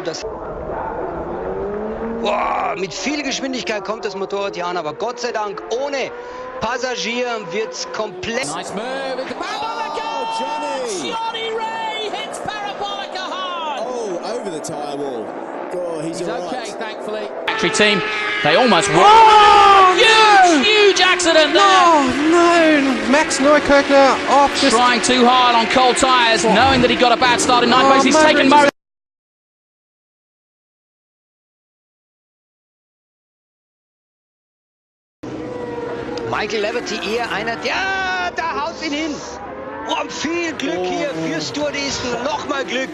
das... Wow, mit viel Geschwindigkeit kommt das Motorrad hier an, aber Gott sei Dank, ohne Passagier wird's komplett... Nice move into Parabolica! Oh, Johnny Ray hits Parabolica hard! Oh, over the tyre wall. Oh, he's all okay, right. thankfully. Factory team, they almost... Huge accident there! Oh, no! Max Neukirchner off. Trying too hard on cold tyres, knowing that he got a bad start in ninth place. He's taken Murray. Michael Leverty eher einer, ja, da haut ihn hin. Oh, viel Glück hier für Stewardisten, nochmal Glück.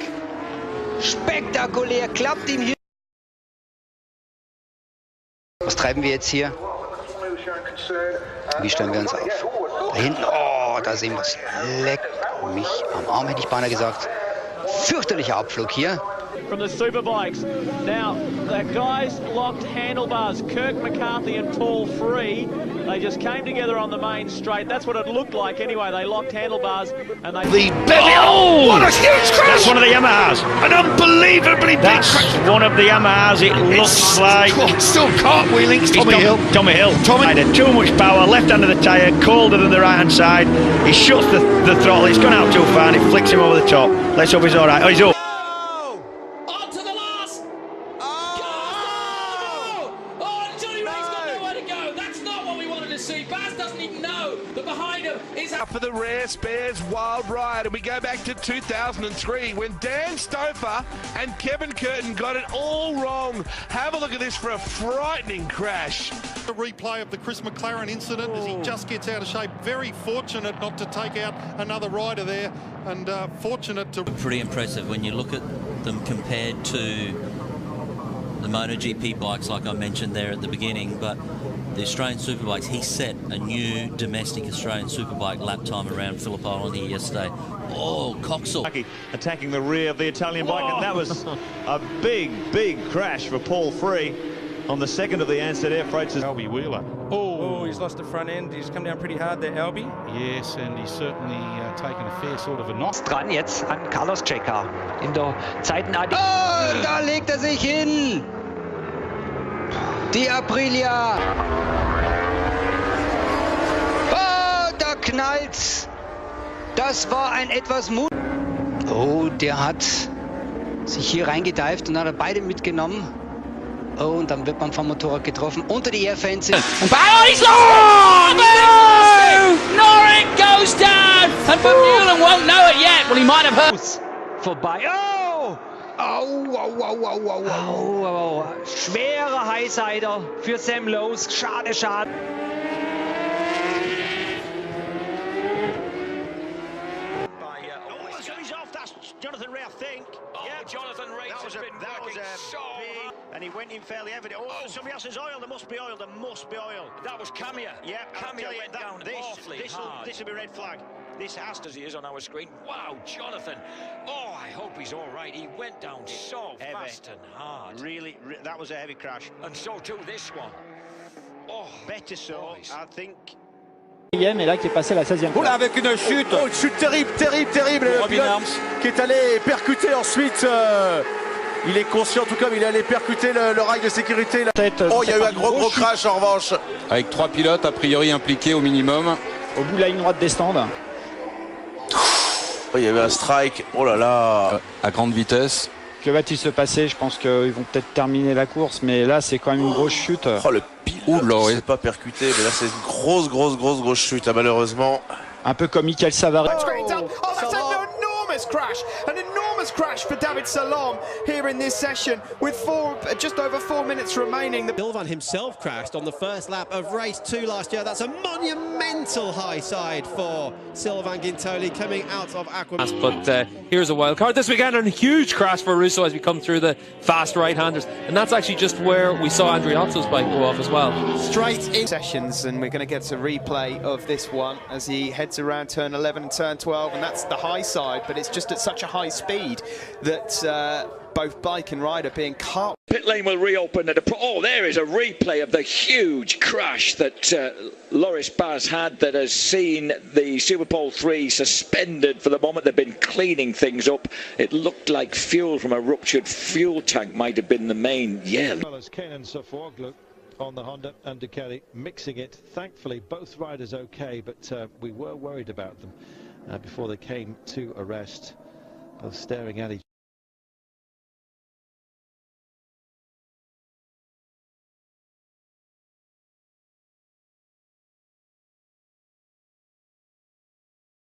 Spektakulär, klappt ihm hier. Was treiben wir jetzt hier? Wie stellen wir uns auf? Da hinten, oh, da sehen wir es. Leck mich am Arm, hätte ich beinahe gesagt. Fürchterlicher Abflug hier. From the Superbikes. Now, the guys locked handlebars. Kirk McCarthy and Paul Free. They just came together on the main straight. That's what it looked like anyway. They locked handlebars and they... Oh! What a huge crash! That's one of the Yamahas. An unbelievably big crash. One of the Yamahas. It looks like... Still cartwheeling. Tommy Hill. Tommy Hill. Had too much power. Left hand of the tyre. Colder than the right hand side. He shuts the throttle. He's gone out too far and it flicks him over the top. Let's hope he's all right. Oh, he's up. Baz doesn't even know that behind him is... For the rare spares wild ride, and we go back to 2003 when Dan Stouffer and Kevin Curtin got it all wrong. Have a look at this for a frightening crash. A replay of the Chris McLaren incident as he just gets out of shape. Very fortunate not to take out another rider there, and fortunate to... Pretty impressive when you look at them compared to the MotoGP bikes, like I mentioned there at the beginning, but the Australian Superbikes, he set a new domestic Australian Superbike lap time around Phillip Island here yesterday. Oh, Coxall. Attacking the rear of the Italian bike, and that was a big crash for Paul Free on the second of the Ansett Air Freights. Albie Wheeler. Oh, he's lost the front end. He's come down pretty hard there, Albie. Yes, and he's certainly taken a fair sort of a knock. Dran jetzt an Carlos Checa in der Zeitenart. Oh, da legt er sich hin. Die Aprilia. Oh, da knallt's. Das war ein etwas Mut. Oh, der hat sich hier reingedeift und hat beide mitgenommen. Oh, und dann wird man vom Motorrad getroffen. Unter die Airfence. And he's lost! No! Norik goes down! And Vermeulen won't know it yet. Well, he might have heard. Vorbei. Oh! Au. Schwerer Highsider für Sam Lowes. Schade. Jonathan Ray, I think. Oh, yeah, Jonathan Ray's has been working so hard. And he went in fairly heavily. Oh, somebody else's oil. There must be oil. That was Camia. Yeah, Camia went down awfully hard. This will be red flag. This has as he is on our screen. Wow, Jonathan. Oh, I hope he's all right. He went down so fast and hard. Really, that was a heavy crash. And so too this one. Oh, better so, I think. Et là qui est passé à la 16e. Oula, avec une chute. Oh, une chute terrible. Le pilote qui est allé percuter ensuite. Il est conscient, tout comme il est allé percuter le rail de sécurité. Oh, il y a eu un gros crash en revanche. Avec 3 pilotes a priori impliqués au minimum. Au bout de la ligne droite des stands. Oh, il y a eu un strike. Oh là là. À grande vitesse. Que va-t-il se passer? Je pense qu'ils vont peut-être terminer la course, mais là, c'est quand même une grosse chute. Oh, le pilote ne s'est pas percuté, mais là, c'est une grosse chute, hein, malheureusement. Un peu comme Michael Savary. An enormous crash for David Salom here in this session with just over 4 minutes remaining. Sylvain himself crashed on the first lap of race 2 last year. That's a monumental high side for Sylvain Guintoli coming out of Aqua. But here's a wild card this weekend, and a huge crash for Russo as we come through the fast right-handers, and that's actually just where we saw Andriotto's bike go off as well. Straight in sessions, and we're going to get a replay of this one as he heads around turn 11 and turn 12, and that's the high side, but it's just just at such a high speed that both bike and rider being caught. Pit lane will reopen at there is a replay of the huge crash that Loris Baz had that has seen the Super Pole 3 suspended for the moment. They've been cleaning things up. It looked like fuel from a ruptured fuel tank might have been the main yell. Well as Kane and Sofoglu on the Honda and Ducati mixing it. Thankfully both riders okay, but we were worried about them before they came to a rest, both staring at each other.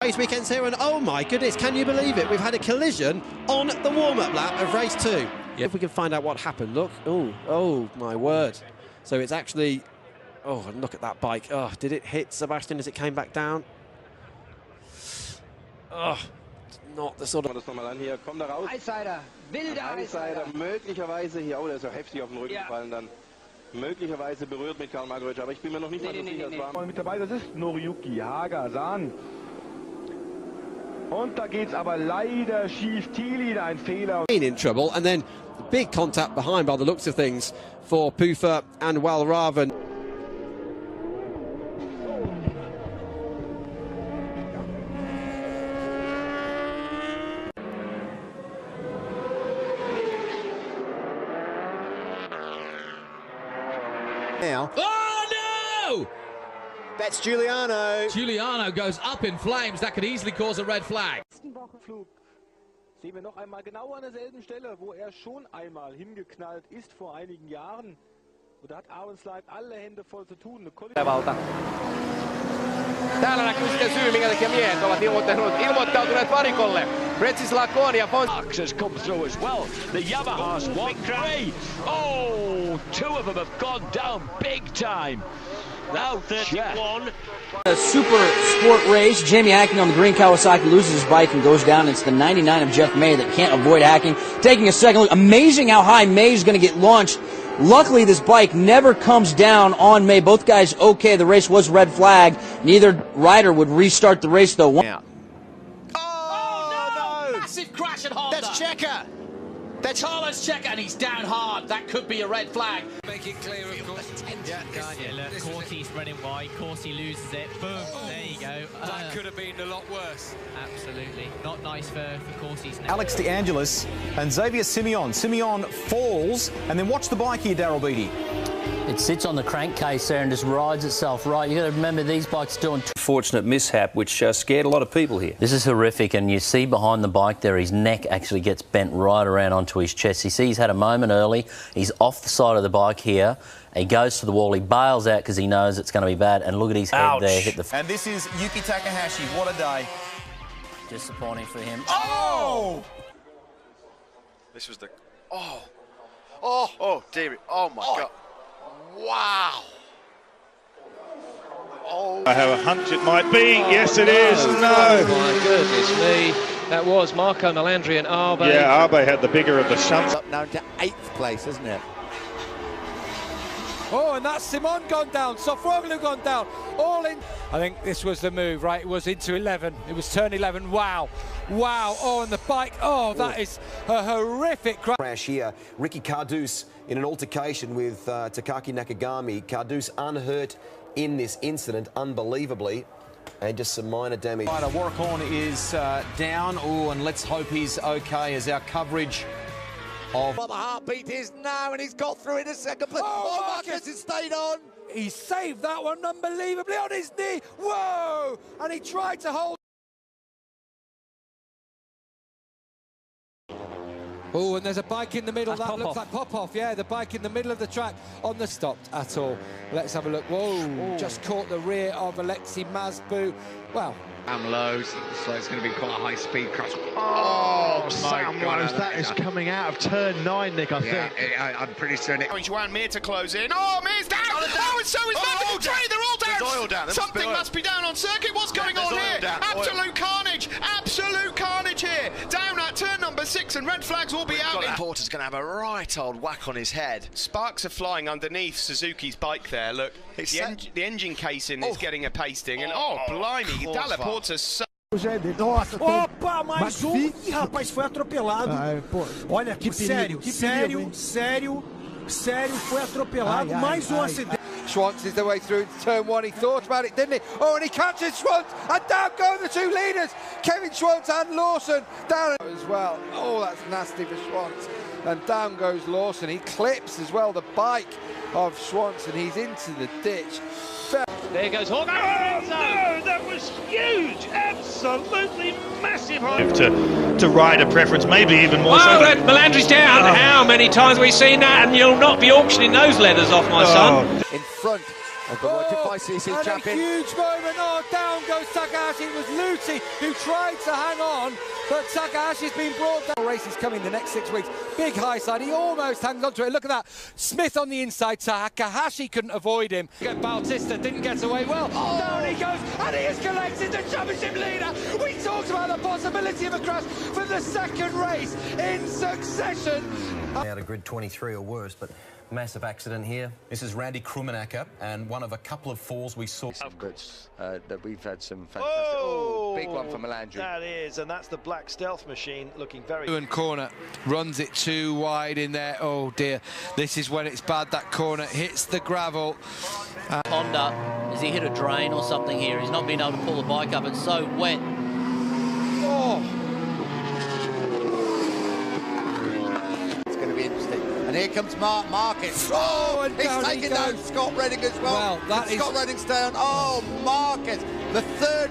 Race weekends here, and oh my goodness, can you believe it? We've had a collision on the warm-up lap of race 2. Yep. If we can find out what happened, look. Oh my word. So it's actually, and look at that bike. Oh, did it hit Sebastian as it came back down? Oh, it's not the sort of... Das nochmal an hier, komm da raus. Highsider, wilder Highsider. Möglicherweise hier, der ist ja heftig auf den Rücken gefallen dann. Möglicherweise berührt mit Karl Markovic, aber ich bin mir noch nicht mal so sicher, es war... Mit dabei, das ist Noriyuki Hagasan. Und da geht's aber leider schief. Thiele, ein Fehler. In trouble, and then big contact behind by the looks of things for Pufa and Walraven. Now. Oh no! That's Giuliano. Giuliano goes up in flames. That could easily cause a red flag. Wochenflug sehen wir noch einmal genau an derselben Stelle, wo schon einmal hingeknallt ist vor einigen Jahren. Und da hat Arwenslide alle Hände voll zu tun. Täällä näkyy sitten syy, minkä takia miehet ovat ilmoittautuneet varikolle. Bretislav Laconi ja Fox has come through as well. The Yamahas 1-3. Oh, two of them have gone down big time. Now 31. A super sport race. Jamie Hacking on the green Kawasaki loses his bike and goes down. It's the 99 of Jeff May that can't avoid Hacking. Taking a second look. Amazing how high May's going to get launched. Luckily, this bike never comes down on May. Both guys okay. The race was red flag. Neither rider would restart the race, though. Oh, no! Massive crash at Honda. That's Checker. That's Carlos Checker, and he's down hard. That could be a red flag. Make it clear, of course. Look, Corsi's running wide. Corsi loses it. Boom. There you go. That could have been a lot worse. Absolutely. Not nice for Corsi's now. Alex De Angelis and Xavier Simeon. Simeon falls, and then watch the bike here, Daryl Beattie. It sits on the crankcase there and just rides itself right. You've got to remember these bikes doing... Fortunate mishap which scared a lot of people here. This is horrific, and you see behind the bike there his neck actually gets bent right around onto his chest. You see he's had a moment early. He's off the side of the bike here. He goes to the wall. He bails out because he knows it's going to be bad. And look at his head there. Hit the... And this is Yuki Takahashi. What a day. Disappointing for him. Oh! This was the... Oh, dear. Oh, my God. Wow. I have a hunch it might be. Yes, it is. No. Oh, my goodness me. That was Marco Melandri and Arbe. Yeah, Arbe had the bigger of the shunts. Up now to 8th place, isn't it? Oh, and that's Simon gone down, Sofoglu gone down, all in. I think this was the move, right? It was into 11. It was turn 11. Wow. Wow. Oh, and the bike. Oh, that is a horrific crash here. Ricky Carduce in an altercation with Takaki Nakagami. Carduce unhurt in this incident, unbelievably. And just some minor damage. Right, Warracorn is down. Oh, and let's hope he's okay as our coverage of... Well, the heartbeat is now, and he's got through in a second. Oh, Marcus has stayed on. He saved that one unbelievably on his knee. Whoa! And he tried to hold... Oh, and there's a bike in the middle. That looks like Popov. Yeah, the bike in the middle of the track on the stopped at all. Let's have a look. Whoa, just caught the rear of Alexei Mazbu. Well, Sam Lowe's, so it's going to be quite a high-speed crash. Oh, Sam Lowe's, that is coming out of turn 9, Nick, I think. I'm pretty certain. Juan Mir to close in. Oh, Mir's down! Oh, and so is Maverick Trey, they're all down! There's oil down. Something must be down on circuit. What's going on here? Absolute carnage! Absolute carnage here! Down at turn number 6, and red flags will be out. Porter's going to have a right old whack on his head. Sparks are flying underneath Suzuki's bike there, look. The engine casing is getting a pasting, and blimey, Dalla Porta's so Nossa, opa, mais um. Ih, rapaz, foi atropelado. Olha, que sério, sério, foi atropelado. Mais um acidente. Schwantz is the way through to turn one. He thought about it, didn't he? Oh, and he catches Schwantz, and down go the two leaders, Kevin Schwantz and Lawson down as well. Oh, that's nasty for Schwantz. And down goes Lawson. He clips as well the bike of Schwantz, and he's into the ditch. There goes Hawk. Oh, no, that was huge. Absolutely massive. To rider preference, maybe even more so. Oh, Melandri's down. Oh. How many times have we seen that? And you'll not be auctioning those leathers off, my son. In front of the 125cc champion. A huge moment. Oh, down goes Takahashi. It was Lucy who tried to hang on, but Takahashi's been brought down. Races coming the next 6 weeks. Big high side. He almost hangs on to it. Look at that. Smith on the inside. Takahashi couldn't avoid him. Bautista didn't get away well. Oh. Down he goes, and he has collected the championship leader. We talked about the possibility of a crash for the second race in succession. Out of grid 23 or worse, but massive accident here. This is Randy Krummenacker, and one of a couple of falls we saw. That we've had some fantastic. Oh, big one for Melandri. That is, and that's the black stealth machine looking very. And corner runs it too wide in there. Oh dear, this is when it's bad. That corner hits the gravel. Honda, has he hit a drain or something here? He's not been able to pull the bike up. It's so wet. Oh. Be interesting. And here comes Mark Marcus. Oh, and he's taking down Scott Redding as well. Scott Redding's down. Oh, Marcus, the third.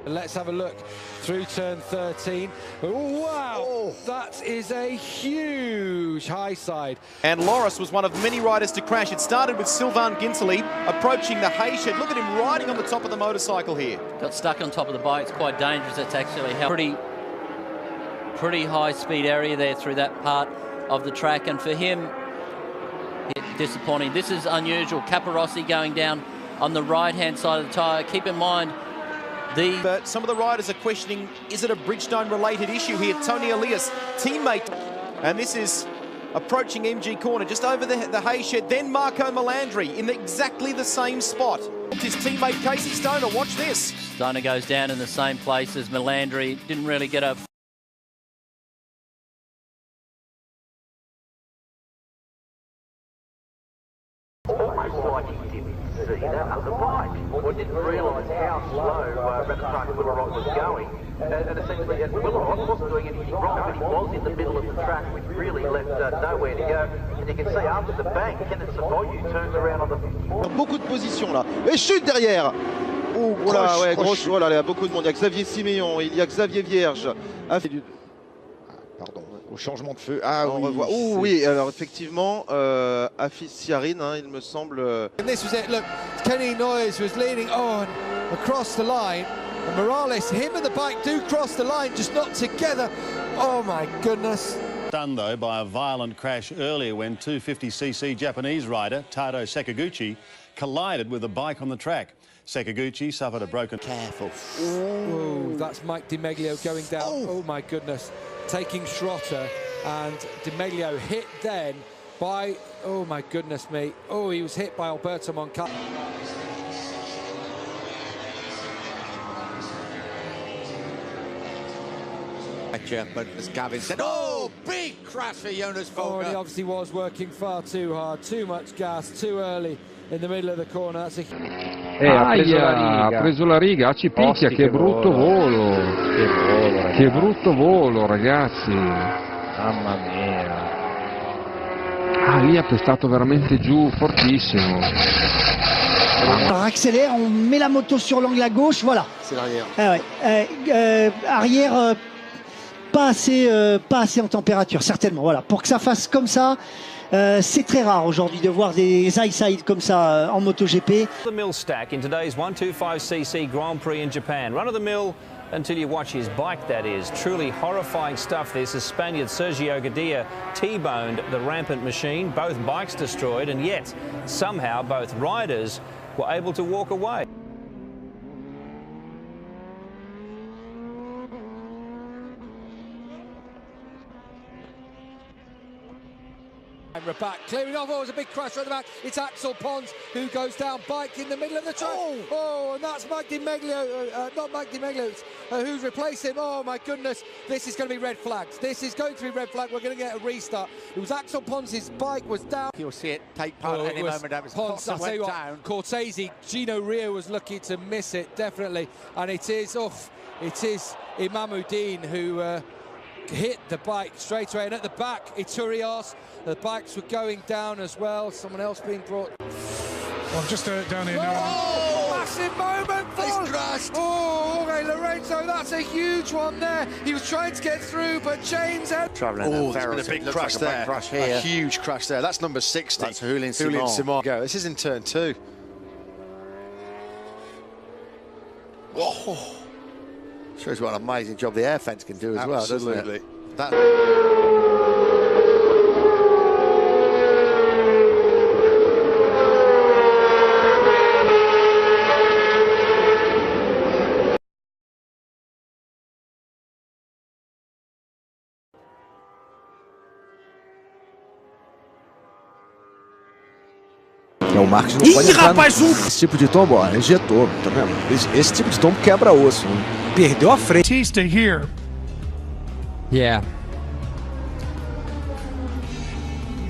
Let's have a look through turn 13. Oh, wow, that is a huge high side. And Loris was one of many riders to crash. It started with Sylvain Ginsley approaching the hay shed. Look at him riding on the top of the motorcycle here. Got stuck on top of the bike. It's quite dangerous. It's actually pretty high speed area there through that part of the track. And for him, disappointing. This is unusual. Caparossi going down on the right-hand side of the tyre. Keep in mind, but some of the riders are questioning, is it a Bridgestone related issue here? Tony Elias, teammate, and this is approaching MG corner, just over the hay shed. Then Marco Melandri in exactly the same spot. His teammate Casey Stoner, watch this. Stoner goes down in the same place as Melandri. Didn't really get a... Almost like he didn't see that other bike, or didn't realise how slow Rapid Willerot was going. And essentially, Willerot wasn't doing anything wrong, but he was in the middle of the track, which really left nowhere to go. And you can see after the bank, Kenneth Savoyu turns around on the 54. Beaucoup de positions là. Et chute derrière. Oh, voilà, ouais, grosse, voilà, il y a beaucoup de monde. Il y a Xavier Siméon, il y a Xavier Vierge. Pardon, au changement de feu. Ah, on revoit. Oh oui, alors effectivement, Afis Siarine, hein, il me semble. And this was it. Look, Kenny Noyes was leading on across the line. And Morales, him and the bike do cross the line, just not together. Oh my goodness. Done though by a violent crash earlier when 250cc Japanese rider Tado Sakaguchi collided with a bike on the track. Sakaguchi suffered a broken... Careful. Oh, that's Mike Di Meglio going down. Oh my goodness. Taking Schrotter, and Di Meglio hit then by... Oh my goodness me. Oh, he was hit by Alberto Moncada. But as Gavin said, oh, big crash for Jonas Folger. Oh, and he obviously was working far too hard, too much gas, too early in the middle of the corner. That's a... ha preso la riga, ci picchia, che brutto volo. Che brutto volo, ragazzi. Mamma mia. Ah, lì ha pestato veramente giù, fortissimo. On accélère, on met la moto sur l'angle à gauche, voilà. C'est l'arrière. Ah ouais. Arrière, pas assez en température, certainement. Voilà. Pour que ça fasse comme ça, c'est très rare aujourd'hui de voir des high side comme ça en MotoGP. The mill stack in today's 125cc Grand Prix in Japan. Run of the mill until you watch his bike, that is. Truly horrifying stuff this as Spaniard Sergio Gadia T-boned the rampant machine, both bikes destroyed, and yet somehow both riders were able to walk away. And back, clearing off. Oh, it was a big crash right at the back. It's Axel Pons who goes down, bike in the middle of the track. Oh, and that's Mike DiMeglio, not Mike DiMeglio, who's replaced him. Oh my goodness, this is going to be red flags. This is going to be red flag. We're going to get a restart. It was Axel Pons' bike was down. You'll see it take part at any moment. That was Pons, I'll tell you what, Cortese, Gino Rio was lucky to miss it, definitely. And it is Imamuddin who hit the bike straight away. And at the back, Iturias, the bikes were going down as well. Someone else being brought. Well, just down here now. Oh, massive moment for... He's crashed. Oh, okay, Lorenzo, that's a huge one there. He was trying to get through, but James... Oh, there's been a big crash there. A huge crash there. That's number 60. That's Julian Simon. Go. This is in turn 2. Oh. Shows what an amazing job the air fence can do as well, doesn't it? O Marcos não pode entrar esse tipo de tombo, ó, injetou, tá vendo? Esse tipo de tombo quebra osso. Perdeu a frente. Batista here. Yeah.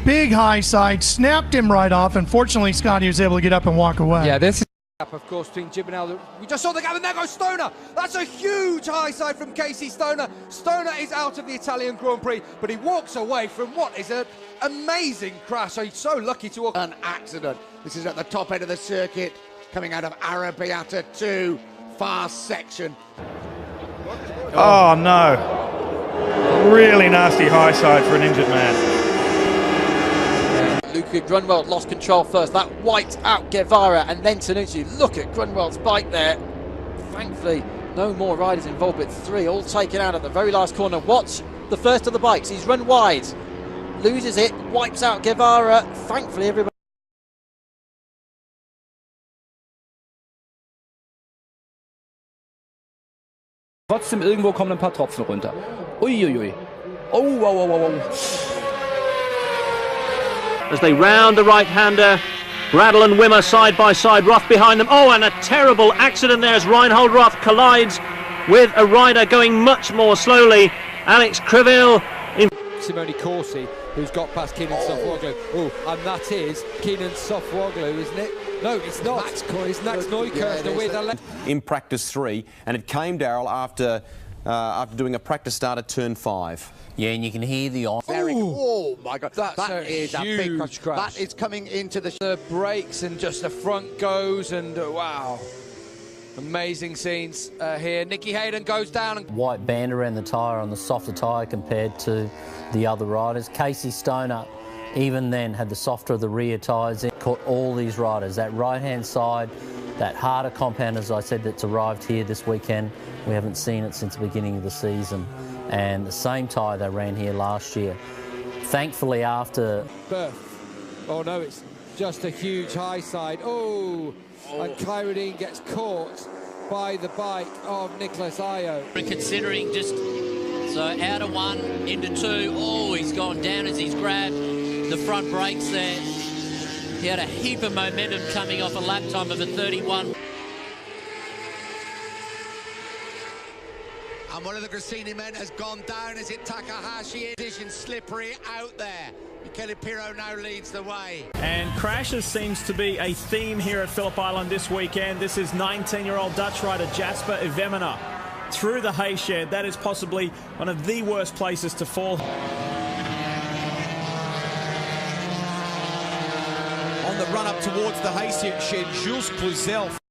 Big high side, snapped him right off. Unfortunately, Scotty was able to get up and walk away. Yeah, this is... Of course, between Gibinel, we just saw the gap, and there goes Stoner. That's a huge high side from Casey Stoner. Stoner is out of the Italian Grand Prix, but he walks away from what is an amazing crash. So he's so lucky to walk. An accident. This is at the top end of the circuit, coming out of Arrabbiata 2, fast section. Oh no. Really nasty high side for an injured man. Luca Grunwald lost control first. That wiped out Guevara and then Tanucci. Look at Grunwald's bike there. Thankfully, no more riders involved, but 3 all taken out at the very last corner. Watch the first of the bikes. He's run wide, loses it, wipes out Guevara. Thankfully, everybody. Trotzdem irgendwo kommen ein paar Tropfen runter. Uiuiui. Oh, wow, wow, wow, wow. As they round the right-hander, Bradle and Wimmer side by side, Roth behind them. Oh, and a terrible accident there as Reinhold Roth collides with a rider going much more slowly. Alex Criville in... Simone Corsi, who's got past Keenan Sofwoglu. Oh, and that is Keenan Sofwoglu, isn't it? No, it's not. It's Max Neukirchner with a left. In practice 3, and it came, Daryl, after doing a practice start at turn 5. Yeah, and you can hear the... Oh my God, that is a big crash. That is coming into the brakes, and just the front goes, and wow. Amazing scenes here. Nicky Hayden goes down. And white band around the tyre on the softer tyre compared to the other riders. Casey Stoner, even then, had the softer of the rear tyres in. Caught all these riders. That right-hand side, that harder compound, as I said, that's arrived here this weekend. We haven't seen it since the beginning of the season. And the same tyre they ran here last year. Thankfully, after... Oh, no, it's just a huge high side. Oh, and Kyrodine gets caught by the bike of Nicholas Ayo. Considering just, so out of 1 into 2. Oh, he's gone down as he's grabbed the front brakes there. He had a heap of momentum coming off a lap time of a 31. And one of the Grassini men has gone down. Is it Takahashi? Edition slippery out there. Michele Pirro now leads the way. And crashes seems to be a theme here at Phillip Island this weekend. This is 19-year-old Dutch rider Jasper Ivemina through the hay shed. That is possibly one of the worst places to fall. On the run up towards the hay shed, Jules Cluzel